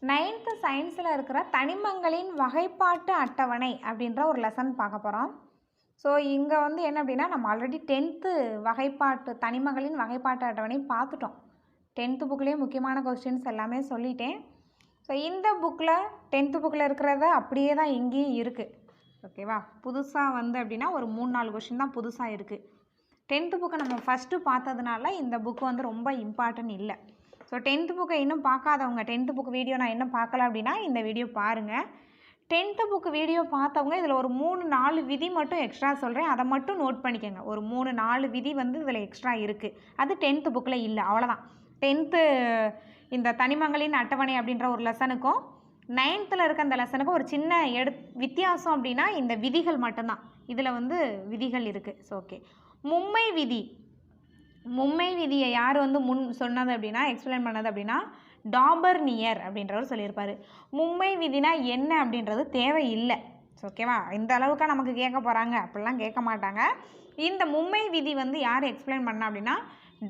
9th சயின்ஸில் இருக்கிற தனிமங்களின் வகைப்பாட்டு அட்டவணை அப்படின்ற ஒரு லெசன் பார்க்க போகிறோம். ஸோ இங்கே வந்து என்ன அப்படின்னா, நம்ம ஆல்ரெடி 10th தனிமங்களின் வகைப்பாட்டு அட்டவணை பார்த்துட்டோம். 10th புக்லேயே முக்கியமான கொஸ்டின்ஸ் எல்லாமே சொல்லிட்டேன். ஸோ இந்த புக்கில் 10th புக்கில் இருக்கிறத அப்படியே தான் இங்கேயும் இருக்குது. ஓகேவா? புதுசாக வந்து அப்படின்னா ஒரு 3-4 கொஸ்டின் தான் புதுசாக இருக்குது. 10th புக்கை நம்ம ஃபஸ்ட்டு பார்த்ததுனால இந்த புக்கு வந்து ரொம்ப இம்பார்ட்டன்ட் இல்லை. ஸோ 10th புக்கை இன்னும் பார்க்காதவங்க, 10th புக் வீடியோ நான் இன்னும் பார்க்கல அப்படின்னா இந்த வீடியோ பாருங்கள். 10th புக் வீடியோ பார்த்தவங்க இதில் ஒரு 3-4 விதி மட்டும் எக்ஸ்ட்ரா சொல்கிறேன், அதை மட்டும் நோட் பண்ணிக்கோங்க. ஒரு 3-4 விதி வந்து இதில் எக்ஸ்ட்ரா இருக்குது, அது 10th புக்கில் இல்லை, அவ்வளோதான். 10th இந்த தனிமங்களின் அட்டவணை அப்படின்ற ஒரு லெசனுக்கும் 9th இருக்க அந்த லெசனுக்கும் ஒரு சின்ன வித்தியாசம் அப்படின்னா இந்த விதிகள் மட்டும்தான். இதில் வந்து விதிகள் இருக்குது. ஸோ ஓகே, மும்மை விதியை யார் வந்து முன் சொன்னது அப்படின்னா, எக்ஸ்பிளைன் பண்ணது அப்படின்னா டாபர்னியர் அப்படின்றவர் சொல்லியிருப்பார். மும்மை விதினா என்ன அப்படின்றது தேவையில்லை. ஓகேவா? இந்த அளவுக்கு நமக்கு கேட்க போகிறாங்க அப்படிலாம் கேட்க மாட்டாங்க. இந்த மும்மை விதி வந்து யார் எக்ஸ்பிளைன் பண்ணா அப்படின்னா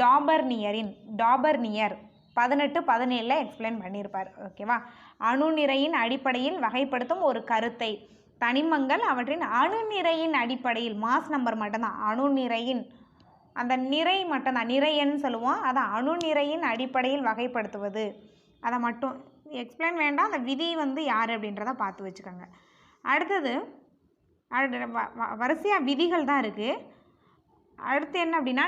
டாபர்னியர் 18-17 எக்ஸ்பிளைன் பண்ணியிருப்பார். ஓகேவா? அணுநிறையின் அடிப்படையில் வகைப்படுத்தும் ஒரு கருத்தை தனிமங்கள் அவற்றின் அணுநிறையின் அடிப்படையில், மாஸ் நம்பர் மட்டும்தான், அணுநிறையின் அந்த நிறை மட்டும்தான், நிறையன்னு சொல்லுவோம், அதை அணுநிறையின் அடிப்படையில் வகைப்படுத்துவது, அதை மட்டும் எக்ஸ்பிளைன் வேண்டாம். அந்த விதி வந்து யார் அப்படின்றத பார்த்து வச்சுக்கோங்க. அடுத்தது வரிசையாக விதிகள் தான் இருக்குது. அடுத்து என்ன அப்படின்னா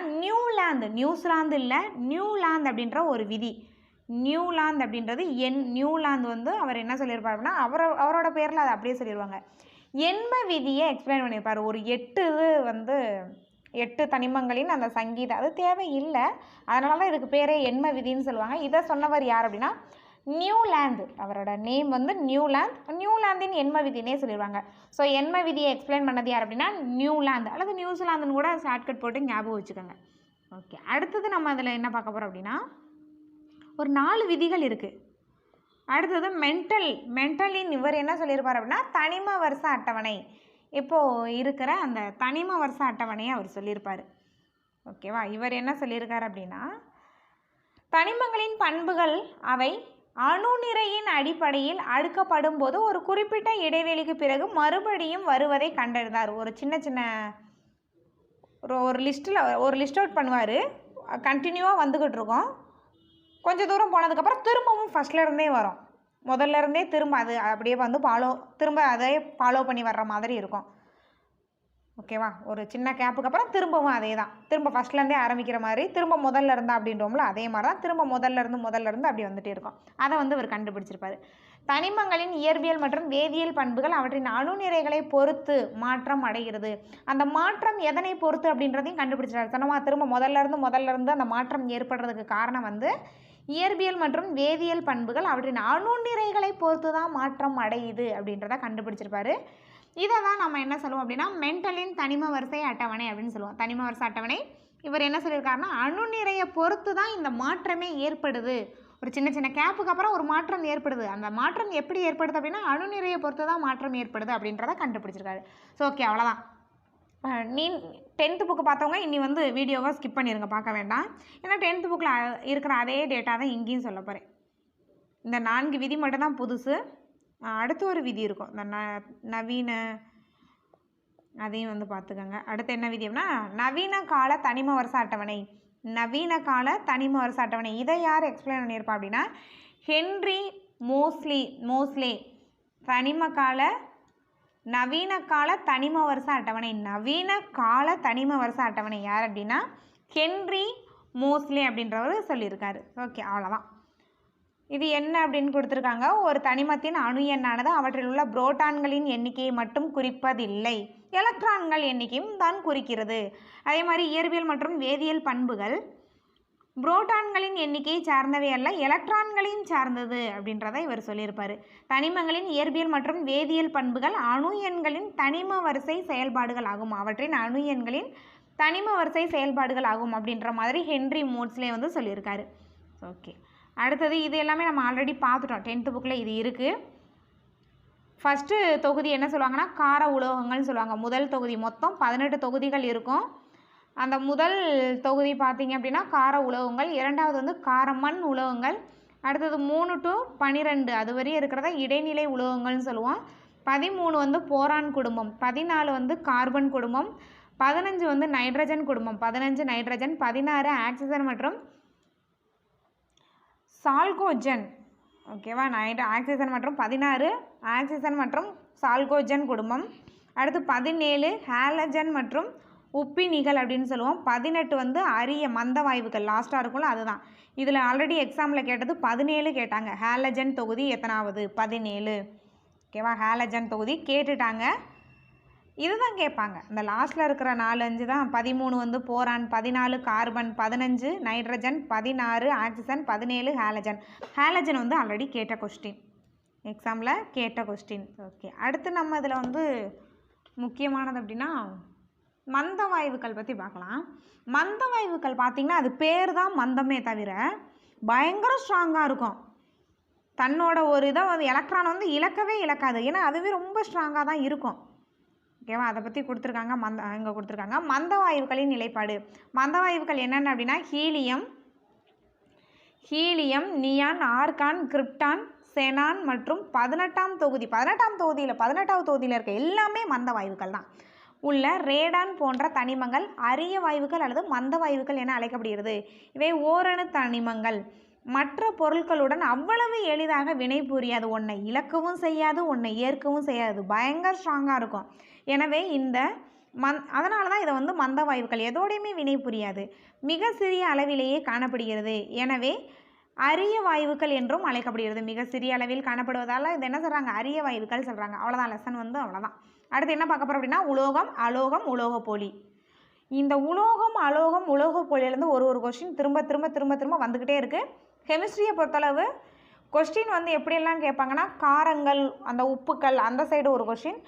நியூசிலாந்து இல்லை, நியூலாந்து அப்படின்ற ஒரு விதி. நியூலாந்து அப்படின்றது நியூலாந்து வந்து அவர் என்ன சொல்லியிருப்பார் அப்படின்னா, அவரோட பேரில் அதை அப்படியே சொல்லிடுவாங்க. எண்ம விதியை எக்ஸ்பிளைன் பண்ணியிருப்பார். ஒரு 8 தனிமங்களின் அந்த சங்கீதம், அது தேவையில்லை, அதனால தான் இதுக்கு பேரே எண்ம விதின்னு சொல்லுவாங்க. இதை சொன்னவர் யார் அப்படின்னா நியூலாந்து, அவரோட நேம் வந்து நியூலாந்தின் எண்ம விதினே சொல்லிடுவாங்க. ஸோ எண்ம விதியை எக்ஸ்பிளைன் பண்ணது யார் அப்படின்னா நியூலாந்து அல்லது நியூசிலாந்துன்னு கூட ஷார்ட்கட் போட்டு ஞாபகம் வச்சுக்கோங்க. ஓகே, அடுத்தது நம்ம அதில் என்ன பார்க்க போகிறோம் அப்படின்னா ஒரு 4 விதிகள் இருக்குது. அடுத்தது மென்டலின் இவர் என்ன சொல்லியிருப்பார் அப்படின்னா தனிம வரிசை அட்டவணை, இப்போது இருக்கிற அந்த தனிம வரிசை அட்டவணையை அவர் சொல்லியிருப்பார். ஓகேவா? இவர் என்ன சொல்லியிருக்கார் அப்படின்னா தனிமங்களின் பண்புகள் அவை அணுநிறையின் அடிப்படையில் அடுக்கப்படும் போது ஒரு குறிப்பிட்ட இடைவெளிக்கு பிறகு மறுபடியும் வருவதை கண்டறிந்தார். ஒரு சின்ன ஒரு லிஸ்ட் அவுட் பண்ணுவார். கண்டினியூவாக வந்துக்கிட்டு இருக்கோம். கொஞ்சம் தூரம் போனதுக்கப்புறம் திரும்பவும் ஃபஸ்ட்லேருந்தே வரும், முதல்ல இருந்தே திரும்ப அது அப்படியே வந்து திரும்ப அதே ஃபாலோ பண்ணி வர்ற மாதிரி இருக்கும். ஓகேவா? ஒரு சின்ன கேப்புக்கு அப்புறம் திரும்பவும் அதே தான், திரும்ப ஃபஸ்ட்லேருந்தே ஆரம்பிக்கிற மாதிரி, திரும்ப முதல்ல இருந்தா அப்படின்றோம்ல, அதே மாதிரி தான் திரும்ப முதல்ல இருந்து அப்படி வந்துகிட்டே இருக்கும். அதை வந்து இவர் கண்டுபிடிச்சிருப்பார். தனிமங்களின் இயற்பியல் மற்றும் வேதியியல் பண்புகள் அவற்றின் அணுநிறைகளை பொறுத்து மாற்றம் அடைகிறது. அந்த மாற்றம் எதனை பொறுத்து அப்படின்றதையும் கண்டுபிடிச்சிட்டாரு. சொன்னமா திரும்ப முதல்ல இருந்து அந்த மாற்றம் ஏற்படுறதுக்கு காரணம் வந்து இயற்பியல் மற்றும் வேதியியல் பண்புகள் அவற்றின் அணுநிறைகளை பொறுத்து தான் மாற்றம் அடையுது அப்படின்றத கண்டுபிடிச்சிருப்பாரு. இதை தான் நம்ம என்ன சொல்லுவோம் அப்படின்னா மென்டலின் தனிம வரிசை அட்டவணை அப்படின்னு சொல்லுவோம். தனிம வரிசை அட்டவணை இவர் என்ன சொல்லியிருக்காருன்னா அணுநிறையை பொறுத்து தான் இந்த மாற்றமே ஏற்படுது. ஒரு சின்ன கேப்புக்கு அப்புறம் ஒரு மாற்றம் ஏற்படுது. அந்த மாற்றம் எப்படி ஏற்படுது அப்படின்னா அணுநிறையை பொறுத்து தான் மாற்றம் ஏற்படுது அப்படின்றத கண்டுபிடிச்சிருக்காரு. ஸோ ஓகே, அவ்வளோதான். 10th புக்கு பார்த்தவங்க இனி வந்து வீடியோவை ஸ்கிப் பண்ணிடுங்க, பார்க்க வேண்டாம். ஏன்னா 10th புக்கில் இருக்கிற அதே டேட்டா தான் இங்கேயும் சொல்ல போகிறேன். இந்த 4 விதி மட்டும்தான் புதுசு. அடுத்து ஒரு விதி இருக்கும், இந்த நவீன, அதையும் வந்து பார்த்துக்கோங்க. அடுத்து என்ன விதி அப்படின்னா நவீன கால தனிம வரிசை அட்டவணை. நவீன கால தனிம வரிசை அட்டவணை இதை யார் எக்ஸ்பிளைன் பண்ணியிருப்பா அப்படின்னா ஹென்றி மோஸ்லே நவீன கால தனிம வரிசை அட்டவணை. நவீன கால தனிம வரிசை அட்டவணை யார் அப்படின்னா ஹென்றி மோஸ்லே அப்படின்றவர் சொல்லியிருக்காரு. ஓகே, அவ்வளோதான். இது என்ன அப்படின்னு கொடுத்துருக்காங்க, ஒரு தனிமத்தின் அணு எண்ணானது அவற்றில் உள்ள புரோட்டான்களின் எண்ணிக்கையை மட்டும் குறிப்பதில்லை, எலக்ட்ரான்கள் எண்ணிக்கையும் தான் குறிக்கிறது. அதே மாதிரி இயற்பியல் மற்றும் வேதியியல் பண்புகள் புரோட்டான்களின் எண்ணிக்கையை சார்ந்தவை அல்ல, எலக்ட்ரான்களையும் சார்ந்தது அப்படின்றத இவர் சொல்லியிருப்பார். தனிமங்களின் இயற்பியல் மற்றும் வேதியியல் பண்புகள் அணு எண்களின் தனிம வரிசை செயல்பாடுகள் ஆகும், அவற்றின் அணு எண்களின் தனிம வரிசை செயல்பாடுகள் ஆகும் அப்படின்ற மாதிரி ஹென்றி மோஸ்லே வந்து சொல்லியிருக்காரு. ஓகே, அடுத்தது இது எல்லாமே நம்ம ஆல்ரெடி பார்த்துட்டோம். 10th புக்கில் இது இருக்குது. ஃபஸ்ட்டு தொகுதி என்ன சொல்லுவாங்கன்னா கார உலோகங்கள்னு சொல்லுவாங்க. முதல் தொகுதி மொத்தம் 18 தொகுதிகள் இருக்கும். அந்த முதல் தொகுதி பார்த்திங்க அப்படின்னா கார உலோகங்கள், இரண்டாவது வந்து காரமண் உலோகங்கள், அடுத்தது 3 to 12 அது வரையும் இருக்கிறத இடைநிலை உலோகங்கள்னு சொல்லுவோம். 13 வந்து போரான் குடும்பம், 14 வந்து கார்பன் குடும்பம், 15 வந்து நைட்ரஜன் குடும்பம், 15 நைட்ரஜன், 16 ஆக்சிஜன் மற்றும் சால்கோஜன். ஓகேவா, ஆக்சிஜன் மற்றும் 16 ஆக்சிஜன் மற்றும் சால்கோஜன் குடும்பம். அடுத்து 17 ஹாலஜன் மற்றும் உப்பினிகள் அப்படின்னு சொல்லுவோம். 18 வந்து அரிய மந்த வாயுக்கள் லாஸ்ட்டாக இருக்கும்ல அதுதான். இதில் ஆல்ரெடி எக்ஸாமில் கேட்டது 17 கேட்டாங்க. ஹாலஜன் தொகுதி எத்தனாவது? 17. ஓகேவா, ஹாலஜன் தொகுதி கேட்டுட்டாங்க. இதுதான் கேட்பாங்க. இந்த லாஸ்ட்டில் இருக்கிற 4-5 தான். 13 வந்து boron, 14 carbon, 15 nitrogen, 16 oxygen, 17 halogen. Halogen வந்து ஆல்ரெடி கேட்ட கொஸ்டின், எக்ஸாமில் கேட்ட கொஸ்டின். ஓகே, அடுத்து நம்ம இதில் வந்து முக்கியமானது அப்படின்னா மந்த வாயுக்கள் பற்றி பார்க்கலாம். மந்த வாயுக்கள் பார்த்திங்கன்னா அது பேர் தான் மந்தமே தவிர பயங்கர ஸ்ட்ராங்காக இருக்கும். தன்னோட ஒரு இதை வந்து எலக்ட்ரான் வந்து இழக்கவே இழக்காது. ஏன்னா அதுவே ரொம்ப ஸ்ட்ராங்காக தான் இருக்கும். ஓகேவா, அதை பற்றி கொடுத்துருக்காங்க. இங்கே கொடுத்துருக்காங்க மந்த வாயுக்களின் நிலைப்பாடு. மந்த வாயுக்கள் என்னென்ன அப்படின்னா helium, neon, argon, krypton, xenon மற்றும் 18ஆம் தொகுதியில் இருக்க எல்லாமே மந்த வாயுக்கள் தான். உள்ள ரேடான் போன்ற தனிமங்கள் அரிய வாயுக்கள் அல்லது மந்த வாயுக்கள் என அழைக்கப்படுகிறது. இவை ஓரணு தனிமங்கள். மற்ற பொருட்களுடன் அவ்வளவு எளிதாக வினை புரியாது. ஒன்றை இழக்கவும் செய்யாது, ஒன்றை ஏற்கவும் செய்யாது. பயங்கர ஸ்ட்ராங்காக இருக்கும். எனவே அதனால தான் இதை வந்து மந்த வாயுக்கள் எதோடையுமே வினை புரியாது. மிக சிறிய அளவிலேயே காணப்படுகிறது. எனவே அரிய வாயுக்கள் என்றும் அழைக்கப்படுகிறது. மிக சிறிய அளவில் காணப்படுவதால் இது என்ன சொல்கிறாங்க? அரிய வாயுக்கள் சொல்கிறாங்க. அவ்வளோதான், லெசன் வந்து அவ்வளோதான். அடுத்து என்ன பார்க்க போகிறோம் அப்படின்னா உலோகம், அலோகம், உலோகப்போலி. இந்த உலோகம், அலோகம், உலோகப்போலியிலேருந்து ஒரு கொஸ்டின் திரும்ப திரும்ப வந்துக்கிட்டே இருக்குது. கெமிஸ்ட்ரியை பொறுத்தளவு கொஸ்டின் வந்து எப்படியெல்லாம் கேட்பாங்கன்னா காரங்கள், அந்த உப்புக்கள், அந்த சைடு ஒரு கொஸ்டின்.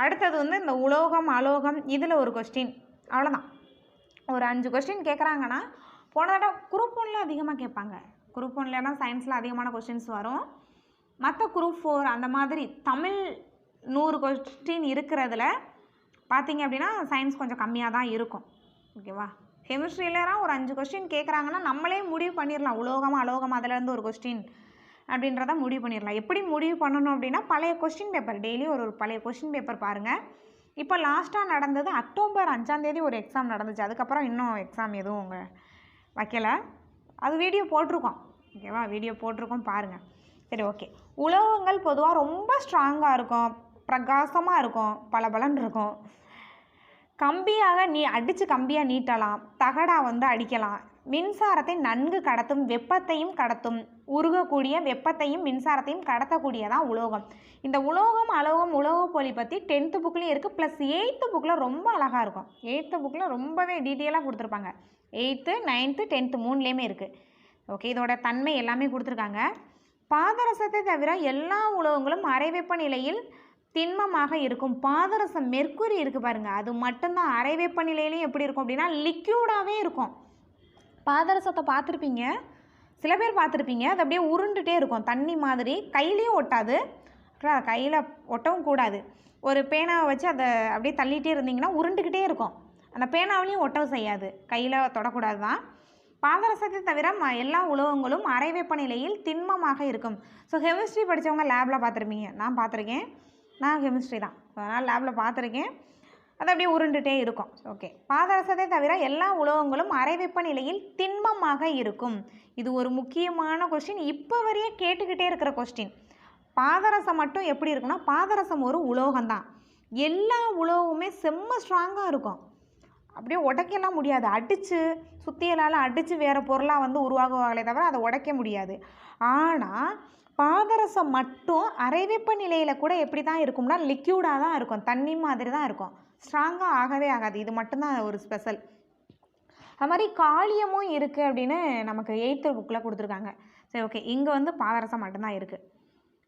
அடுத்தது வந்து இந்த உலோகம், அலோகம், இதில் ஒரு கொஸ்டின். அவ்வளோதான். ஒரு 5 கொஸ்டின் கேட்குறாங்கன்னா போன தடவை குரூப் 1ல் அதிகமாக கேட்பாங்க. குரூப் 1லனா சயின்ஸில் அதிகமான கொஸ்டின்ஸ் வரும். மற்ற குரூப் 4 அந்த மாதிரி தமிழ் 100 கொஸ்டின் இருக்கிறதுல பார்த்திங்க அப்படின்னா சயின்ஸ் கொஞ்சம் கம்மியாக தான் இருக்கும். ஓகேவா, கெமிஸ்ட்ரியிலலாம் ஒரு 5 கொஸ்டின் கேட்குறாங்கன்னா நம்மளே முடிவு பண்ணிடலாம். உலோகம், அலோகம் அதிலேருந்து ஒரு கொஸ்டின் அப்படின்றத முடிவு பண்ணிடலாம். எப்படி முடிவு பண்ணணும் அப்படின்னா பழைய கொஸ்டின் பேப்பர், டெய்லி ஒரு பழைய கொஸ்டின் பேப்பர் பாருங்கள். இப்போ லாஸ்ட்டாக நடந்தது அக்டோபர் 5ஆம் தேதி ஒரு எக்ஸாம் நடந்துச்சு. அதுக்கப்புறம் இன்னும் எக்ஸாம் எதுவும் அவங்க வைக்கலை. அது வீடியோ போட்டிருக்கோம். ஓகேவா, வீடியோ போட்டிருக்கோம் பாருங்கள். சரி, ஓகே. உலோகங்கள் பொதுவாக ரொம்ப ஸ்ட்ராங்காக இருக்கும், பிரகாசமாக இருக்கும், பளபளன்னு இருக்கும். கம்பியாக அடித்து கம்பியாக நீட்டலாம், தகடாக வந்து அடிக்கலாம். மின்சாரத்தை நன்கு கடத்தும், வெப்பத்தையும் கடத்தும். உருகக்கூடிய வெப்பத்தையும் மின்சாரத்தையும் கடத்தக்கூடியதான் உலோகம். இந்த உலோகம், அலோகம், உலோகப்போலி பற்றி 10th புக்லேயும் இருக்குது. ப்ளஸ் 8th புக்கில் ரொம்ப அழகாக இருக்கும். 8th புக்கில் ரொம்பவே டீட்டெயிலாக கொடுத்துருப்பாங்க. 8th, 9th, 10th 3லேயுமே இருக்குது. ஓகே, இதோட தன்மை எல்லாமே கொடுத்துருக்காங்க. பாதரசத்தை தவிர எல்லா உலோகங்களும் அறை வெப்பநிலையில் திண்மமாக இருக்கும். பாதரசம் மெர்க்குரி இருக்குது பாருங்கள், அது மட்டும்தான் அறை வெப்பநிலையிலையும் எப்படி இருக்கும் அப்படின்னா லிக்யூடாகவே இருக்கும். பாதரசத்தை பார்த்துருப்பீங்க, சில பேர் பார்த்துருப்பீங்க, அது அப்படியே உருண்டுகிட்டே இருக்கும் தண்ணி மாதிரி. கையிலையும் ஒட்டாது, கையில் ஒட்டவும் கூடாது. ஒரு பேனாவை வச்சு அதை அப்படியே தள்ளிகிட்டே இருந்தீங்கன்னா உருண்டுக்கிட்டே இருக்கும். அந்த பேனாவிலையும் ஒட்டவும் செய்யாது, கையில் தொடக்கூடாது தான். பாதரசத்தை தவிர எல்லா உலோகங்களும் அறை வெப்பநிலையில் திண்மமாக இருக்கும். ஸோ கெமிஸ்ட்ரி படித்தவங்க லேபில் பார்த்துருப்பீங்க, நான் பார்த்துருக்கேன். நான் கெமிஸ்ட்ரி தான், அதனால் லேபில் பார்த்துருக்கேன். அது அப்படியே உருண்டுகிட்டே இருக்கும். ஓகே, பாதரசத்தை தவிர எல்லா உலோகங்களும் அறை வெப்பநிலையில் திண்மமாக இருக்கும். இது ஒரு முக்கியமான கொஸ்டின், இப்போ வரையே கேட்டுக்கிட்டே இருக்கிற கொஸ்டின். பாதரசம் மட்டும் எப்படி இருக்குன்னா, பாதரசம் ஒரு உலோகம்தான். எல்லா உலோகமுமே செம்ம ஸ்ட்ராங்காக இருக்கும், அப்படியே உடைக்கலாம் முடியாது. அடித்து சுத்தியலால் அடித்து வேறு பொருளாக வந்து உருவாகுவாங்களே தவிர அதை உடைக்க முடியாது. ஆனால் பாதரசம் மட்டும் அறை வெப்பநிலையில் கூட எப்படி தான் இருக்கும்னா லிக்யூடாக தான் இருக்கும், தண்ணி மாதிரி தான் இருக்கும், ஸ்ட்ராங்காக ஆகவே ஆகாது. இது மட்டும்தான் ஒரு ஸ்பெஷல். அது மாதிரி காலியமும் இருக்குது அப்படின்னு நமக்கு 8th புக்கில் கொடுத்துருக்காங்க. சரி, ஓகே. இங்கே வந்து பாதரசம் மட்டும்தான் இருக்குது.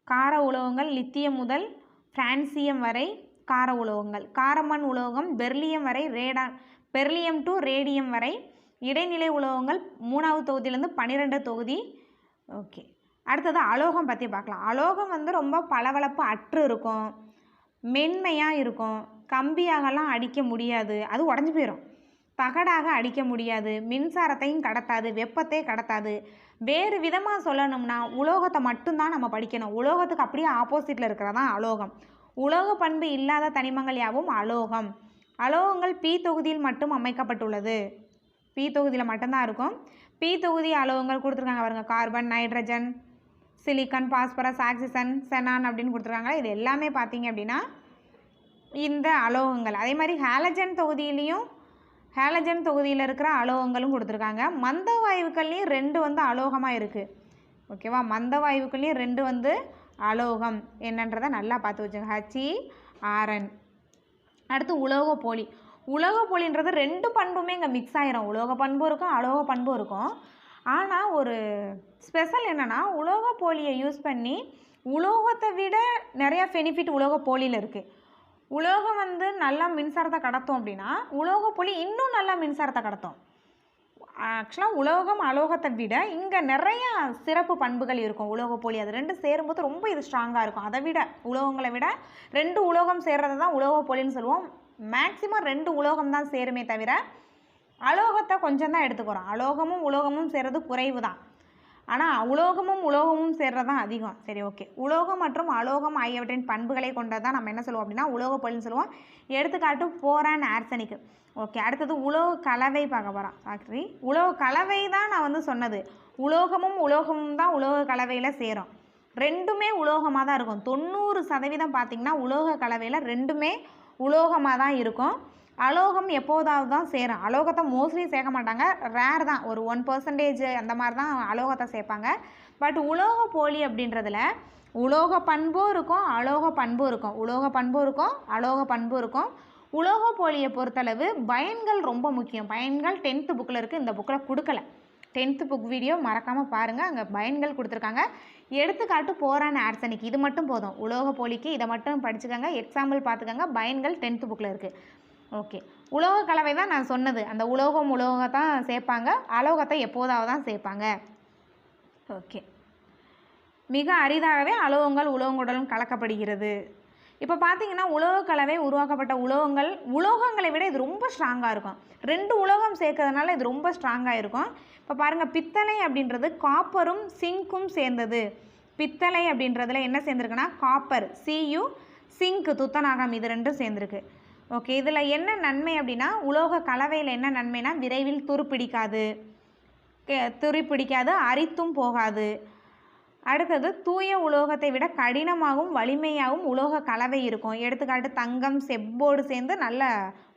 கார உலோகங்கள் லித்தியம் முதல் பிரான்சியம் வரை கார உலோகங்கள். காரமண் உலோகம் பெர்லியம் டு ரேடியம் வரை. இடைநிலை உலோகங்கள் 3வது தொகுதியிலேருந்து 12 தொகுதி. ஓகே, அடுத்தது அலோகம் பற்றி பார்க்கலாம். அலோகம் வந்து ரொம்ப பளபளப்பு அற்று இருக்கும், மென்மையாக இருக்கும், கம்பியாகலாம் அடிக்க முடியாது, அது உடஞ்சி போயிடும். தகடாக அடிக்க முடியாது, மின்சாரத்தையும் கடத்தாது, வெப்பத்தை கடத்தாது. வேறு விதமாக சொல்லணும்னா உலோகத்தை மட்டும்தான் நம்ம படிக்கணும். உலோகத்துக்கு அப்படியே ஆப்போசிட்டில் இருக்கிறதான் அலோகம். உலோக பண்பு இல்லாத தனிமங்கள் யாவும் அலோகம். அலோகங்கள் பி தொகுதியில் மட்டும் அமைக்கப்பட்டுள்ளது. பி தொகுதியில் மட்டும்தான் இருக்கும். பி தொகுதி அலோகங்கள் கொடுத்துருக்காங்க பாருங்க. Carbon, nitrogen, silicon, phosphorus, oxygen, xenon அப்படின்னு கொடுத்துருக்காங்க. இது எல்லாமே பார்த்தீங்க அப்படின்னா இந்த அலோகங்கள். அதே மாதிரி ஹேலஜன் தொகுதியில் இருக்கிற அலோகங்களும் கொடுத்துருக்காங்க. மந்த வாயுக்கள்லேயும் 2 வந்து அலோகமாக இருக்குது. ஓகேவா? மந்த வாயுக்கள்லேயும் 2 வந்து அலோகம் என்னன்றதை நல்லா பார்த்து வச்சுங்க. HERN. அடுத்து உலோக போலி. உலோக போலின்றது 2 பண்புமே இங்கே மிக்ஸ் ஆகிரும். உலோக பண்பும் இருக்கும், அலோக பண்பும் இருக்கும். ஆனால் ஒரு ஸ்பெஷல் என்னென்னா உலோக போலியை யூஸ் பண்ணி உலோகத்தை விட நிறையா பெனிஃபிட் உலோக போலியில் இருக்குது. உலோகம் வந்து நல்லா மின்சாரத்தை கடத்தும் அப்படின்னா உலோக போலி இன்னும் நல்லா மின்சாரத்தை கடத்தும். ஆக்சுவலாக உலோகம் அலோகத்தை விட இங்கே நிறையா சிறப்பு பண்புகள் இருக்கும் உலோக போலி. அது 2 சேரும்போது ரொம்ப இது ஸ்ட்ராங்காக இருக்கும். அதை விட உலோகங்களை விட 2 உலோகம் சேர்றது தான் உலோக போலின்னு சொல்லுவோம். மேக்ஸிமம் 2 உலோகம் தான் சேருமே தவிர அலோகத்தை கொஞ்சம் தான் எடுத்துக்கிறோம். அலோகமும் உலோகமும் சேர்றது குறைவு தான். ஆனால் உலோகமும் சேர்றது தான் அதிகம். சரி, ஓகே. உலோகம் மற்றும் அலோகம் ஆகியவற்றின் பண்புகளை கொண்டதான் நம்ம என்ன சொல்லுவோம் அப்படின்னா உலோக போலின்னு சொல்லுவோம். எடுத்துக்காட்டு போரான், ஆர்சனிக். ஓகே. அடுத்தது உலோக கலவை பார்க்க போகிறோம். ஆக்சுவலி உலோக கலவை தான் நான் வந்து சொன்னது. உலோகமும் தான் உலோக கலவையில் சேரும். 2மே உலோகமாக தான் இருக்கும். 90% பார்த்திங்கன்னா உலோக கலவையில் 2மே உலோகமாக தான் இருக்கும். அலோகம் எப்போதாவது தான் சேரும். அலோகத்தை மோஸ்ட்லி சேர்க்க மாட்டாங்க, ரேர் தான். ஒரு 1% அந்த மாதிரி தான் அலோகத்தை சேர்ப்பாங்க. பட் உலோக போலி அப்படின்றதுல உலோக பண்பும் இருக்கும், அலோக பண்பும் இருக்கும். உலோக பண்பும் இருக்கும், அலோக பண்பும் இருக்கும். உலோக போலியை பொறுத்தளவு பயன்கள் ரொம்ப முக்கியம். பயன்கள் 10th புக்கில் இருக்குது. இந்த புக்கில் கொடுக்கல. 10th புக் வீடியோ மறக்காமல் பாருங்கள். அங்கே பயன்கள் கொடுத்துருக்காங்க. எடுத்துக்காட்டு போரான், ஆர்சனிக். இது மட்டும் போதும். உலோக போலிக்கு இதை மட்டும் படிச்சுக்கோங்க. எக்ஸாம்பிள் பார்த்துக்கோங்க. பயன்கள் 10th புக்கில் இருக்குது. ஓகே. உலோக கலவை தான் நான் சொன்னது. அந்த உலோகத்தான் சேர்ப்பாங்க, அலோகத்தை எப்போதாவது தான் சேர்ப்பாங்க. ஓகே. மிக அரிதாகவே அலோகங்கள் உலோகங்களுடன் கலக்கப்படுகிறது. இப்போ பார்த்தீங்கன்னா உலோக கலவை உருவாக்கப்பட்ட உலோகங்களை விட இது ரொம்ப ஸ்ட்ராங்காக இருக்கும். 2 உலோகம் சேர்க்கறதுனால இது ரொம்ப ஸ்ட்ராங்காக இருக்கும். இப்போ பாருங்கள், பித்தளை அப்படின்றது காப்பரும் சிங்க்கும் சேர்ந்தது. பித்தளை அப்படின்றதுல என்ன சேர்ந்துருக்குன்னா காப்பர், Cu, சிங்க், துத்தநாகம், இது 2 சேர்ந்துருக்கு. ஓகே. இதில் என்ன நன்மை அப்படின்னா உலோக கலவையில் என்ன நன்மைனா விரைவில் துருப்பிடிக்காது, அரித்தும் போகாது. அடுத்தது தூய உலோகத்தை விட கடினமாகவும் வலிமையாகவும் உலோக கலவை இருக்கும். எடுத்துக்காட்டு தங்கம், செப்போடு சேர்ந்து நல்ல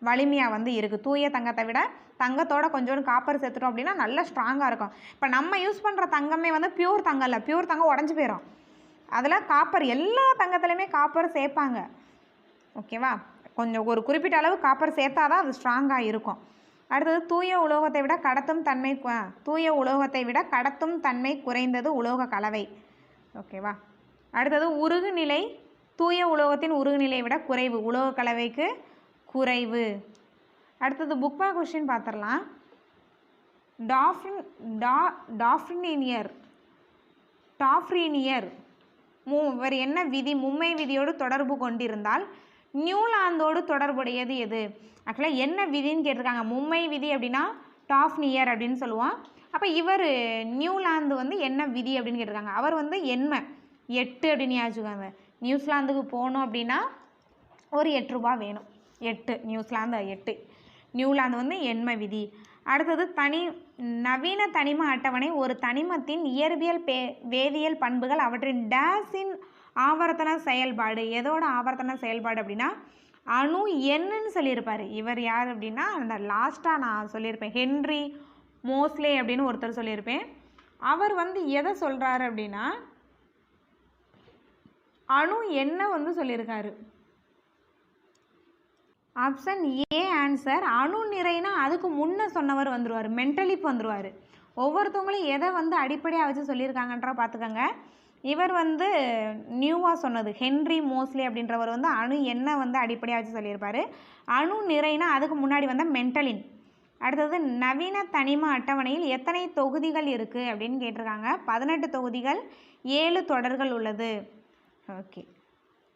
வலிமையாக வந்து இருக்குது. தூய தங்கத்தை விட தங்கத்தோட கொஞ்சோண்டு காப்பர் சேர்த்துட்டோம் அப்படின்னா நல்ல ஸ்ட்ராங்காக இருக்கும். இப்போ நம்ம யூஸ் பண்ணுற தங்கமே வந்து பியூர் தங்கம் இல்லை. பியூர் தங்கம் உடஞ்சி போயிடும். அதில் காப்பர், எல்லா தங்கத்துலேயுமே காப்பர் சேர்ப்பாங்க. ஓகேவா? கொஞ்சம் ஒரு குறிப்பிட்ட அளவு காப்பர் சேர்த்தா தான் அது ஸ்ட்ராங்காக இருக்கும். அடுத்தது தூய உலோகத்தை விட கடத்தும் தன்மை குறைந்தது உலோக கலவை. ஓகேவா? அடுத்தது உருகுநிலை தூய உலோகத்தின் உருகுநிலையை விட குறைவு, உலோக கலவைக்கு குறைவு. அடுத்தது புக் பேக் கொஸ்டின் பார்த்துடலாம். டாஃப்ரீனியர் இவர் என்ன விதி மும்மை விதியோடு தொடர்பு கொண்டிருந்தால் நியூலாந்தோடு தொடர்புடையது எது? ஆக்சுவலாக என்ன விதின்னு கேட்டிருக்காங்க. மும்மை விதி அப்படின்னா டாஃப்னியர் அப்படின்னு சொல்லுவோம். அப்போ இவர் நியூலாந்து வந்து என்ன விதி அப்படின்னு கேட்டிருக்காங்க. அவர் வந்து எண்மை 8 அப்படின்னு யோசிச்சுக்காங்க. நியூசிலாந்துக்கு போகணும் அப்படின்னா ஒரு 8 ரூபா வேணும். 8 நியூசிலாந்து 8. நியூலாந்து வந்து எண்மை விதி. அடுத்தது நவீன தனிம அட்டவணை ஒரு தனிமத்தின் இயற்பியல் வேதியியல் பண்புகள் அவற்றின் டேஸின் ஆவர்த்தன செயல்பாடு. எதோட ஆவர்த்தன செயல்பாடு அப்படின்னா அணு என்னன்னு சொல்லியிருப்பார். இவர் யார் அப்படின்னா அந்த லாஸ்ட்டாக நான் சொல்லியிருப்பேன், ஹென்றி மோஸ்லே அப்படின்னு ஒருத்தர் சொல்லியிருப்பேன். அவர் வந்து எதை சொல்கிறாரு அப்படின்னா அணு என்ன வந்து சொல்லியிருக்காரு. Option A answer. அணு நிறைனா அதுக்கு முன்னே சொன்னவர் வந்துடுவார், மென்டலிப் வந்துடுவார். ஒவ்வொருத்தவங்களும் எதை வந்து அடிப்படையாக வச்சு சொல்லியிருக்காங்கன்றா பார்த்துக்கோங்க. இவர் வந்து நியூவாக சொன்னது ஹென்றி மோஸ்லே அப்படின்றவர் வந்து அணு என்ன வந்து அடிப்படையாக வச்சு சொல்லியிருப்பார். அணு நிறைனா அதுக்கு முன்னாடி வந்த மென்டலின். அடுத்தது நவீன தனிம அட்டவணையில் எத்தனை தொகுதிகள் இருக்குது அப்படின்னு கேட்டிருக்காங்க. 18 தொகுதிகள், 7 தொடர்கள் உள்ளது. ஓகே.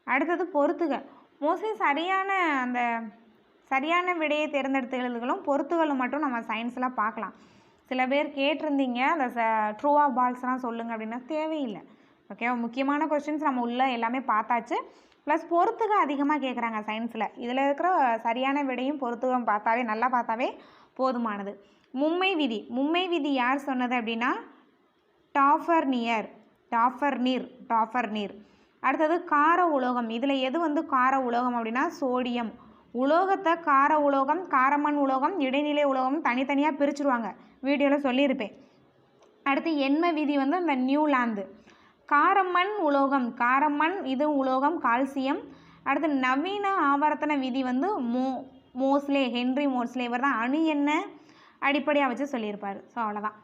அடுத்தது பொறுத்துக. மோஸ்ட்லி சரியான அந்த சரியான விடையை தேர்ந்தெடுத்து எழுதுகளும் பொறுத்துகளும் மட்டும் நம்ம சயின்ஸில் பார்க்கலாம். சில பேர் கேட்டிருந்தீங்க அந்த ட்ரூவா பால்ஸ்லாம் சொல்லுங்கள் அப்படின்னா தேவையில்லை. ஓகேவா? முக்கியமான கொஸ்டின்ஸ் நம்ம உள்ள எல்லாமே பார்த்தாச்சு. ப்ளஸ் பொறுத்துக அதிகமாக கேட்குறாங்க சயின்ஸில். இதில் இருக்கிற சரியான விடையும் பொறுத்துகம் பார்த்தாவே நல்லா பார்த்தாவே போதுமானது. மும்மை விதி யார் சொன்னது அப்படின்னா டாஃபர்னியர். அடுத்தது கார உலோகம். இதில் எது வந்து கார உலோகம் அப்படின்னா சோடியம். உலோகத்தை கார உலோகம், காரமண் உலோகம், இடைநிலை உலோகம் தனித்தனியாக பிரிச்சுருவாங்க. வீடியோவில் சொல்லியிருப்பேன். அடுத்து எண்ம விதி வந்து இந்த நியூலாந்து. காரமண் உலோகம், காரமண் இது உலோகம் கால்சியம். அடுத்து நவீன ஆவர்த்தன விதி வந்து மோஸ்லே, ஹென்ரி மோஸ்லே. இவர் தான் அணு எண்ணெய் அடிப்படையாக வச்சு சொல்லியிருப்பார். ஸோ அவ்வளோதான்.